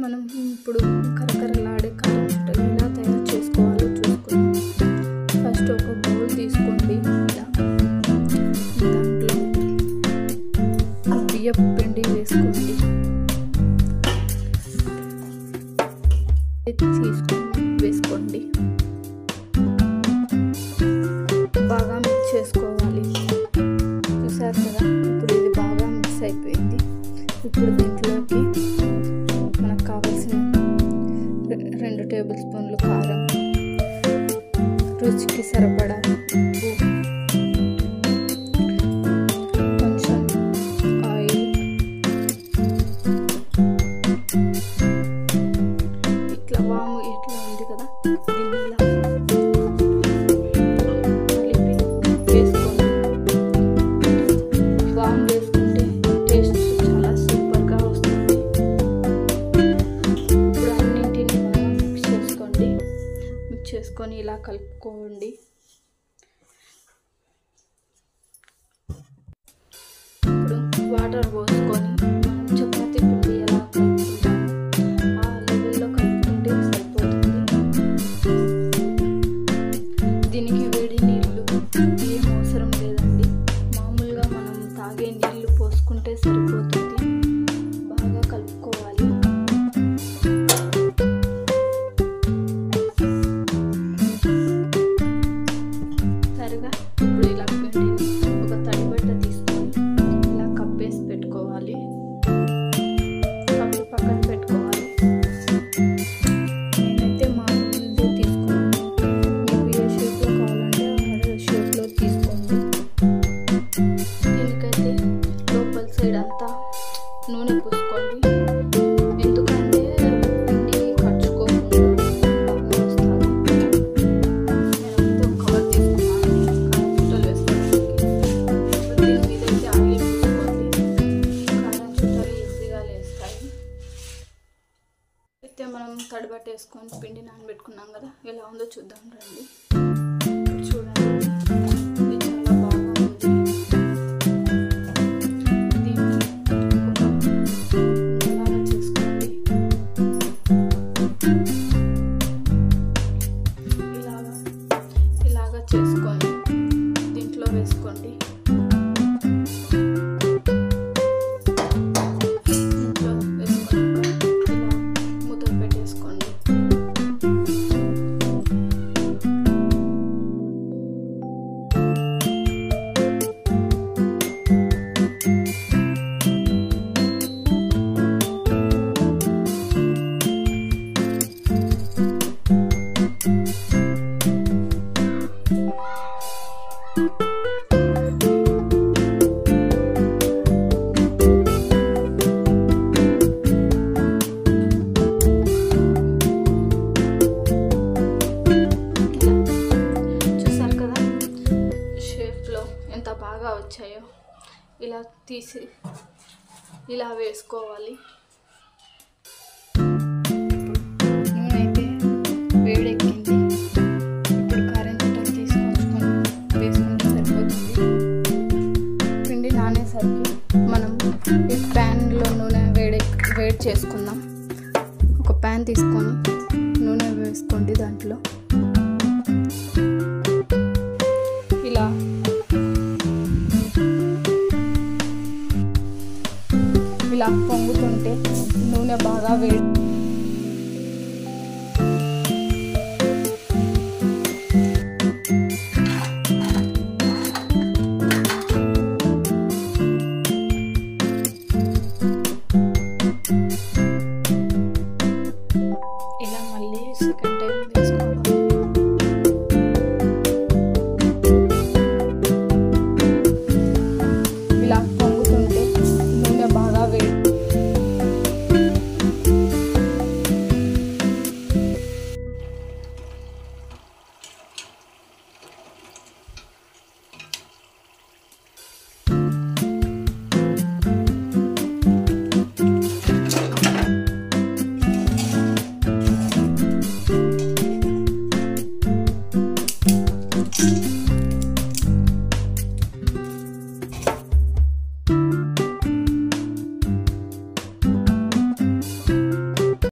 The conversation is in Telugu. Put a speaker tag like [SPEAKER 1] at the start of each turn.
[SPEAKER 1] మనం ఇప్పుడు కరకరలాడే కారం చుట్టలు ఎలా తయారు చేసుకోవాలో చూసుకుందాం. ఫస్ట్ ఒక బౌల్ తీసుకోండి. ఇలా దాంట్లో బియ్యపు పిండి వేసుకోండి. వేసుకోండి, బాగా మిక్స్ చేసుకోవాలి. చూసారు కదా, ఇప్పుడు ఇది బాగా మిక్స్ అయిపోయింది. ఇప్పుడు దీంట్లోకి మనకు కావాల్సిన 2 టేబుల్ స్పూన్లు కారం, రుచికి సరిపడా ఉప్పు, కొంచెం ఆయిల్, ఇట్లా వాము ఇట్లా ఉంది కదా, దీన్ని ఇలా కలిపి వేసుకోండి. వాము వేసుకుంటే టేస్ట్ చాలా సూపర్గా వస్తుంది. ఇప్పుడు అన్నింటినీ బాగా మిక్స్ చేసుకొని ఇలా కలుపుకోండి. ఇప్పుడు వాటర్ పోసుకొని మనం చపాతీ పిండి ఎలా కలుపుకుంటామో ఆ లెవెల్లో కలుపుకుంటే సరిపోతుంది. దీనికి వేడి నీళ్ళు ఏం అవసరం లేదండి. మామూలుగా మనం తాగే నీళ్ళు పోసుకుంటే సరిపోతుంది. బాగా కలుపుకోవాలి. సరిగా ఇప్పుడు ఇలా పిండిని ఒక తడి బట్ట తీసుకొని ఇలా కప్పేసి పెట్టుకోవాలి. కప్పి పక్కన పెట్టుకోవాలి. నేనైతే మామూలుగా తీసుకున్నాను. మీకు ఏ షేప్లో కావాలంటే ఆ షేప్లో తీసుకోండి. దీనికైతే లోపల సైడ్ అంతా నూనె పూసుకోండి. ఎందుకంటే పిండి కచ్చుకోకుండా బాగా వస్తుంది. నేనైతే ఒక కవర్ తీసుకున్నాను కారం చుట్టలు వేసుకోవడానికి. దీని మీద అయితే ఆయిల్ పూసుకోండి. కారం చుట్టలు ఈజీగా లేస్తాయి. అయితే మనం తడిబట్ట వేసుకొని పిండి నానబెట్టుకున్నాం కదా, ఎలా ఉందో చూద్దాం రండి. చూడండి, ఇది చాలా బాగా ఉంది. దీన్ని ఒక ఉండలాగా చేసుకోండి. ఇలాగా చేసుకొని దీంట్లో వేసుకోండి. దీంట్లో వేసుకున్నాక ఇలా మూతలు పెట్టేసుకోండి. చూసారు కదా షేప్లో ఎంత బాగా వచ్చాయో. ఇలా తీసి ఇలా వేసుకోవాలి. నూనె అయితే వేడెక్కింది. ఇప్పుడు కారం చుట్టలు తీసుకొచ్చుకొని వేసుకుంటే సరిపోతుంది. పిండి నానేసరికి మనం ఈ ప్యాన్లో నూనె వేడి చేసుకుందాం. ఒక ప్యాన్ తీసుకొని నూనె వేసుకోండి. దాంట్లో ఇలా పొంగుతుంటే నూనె బాగా వేడి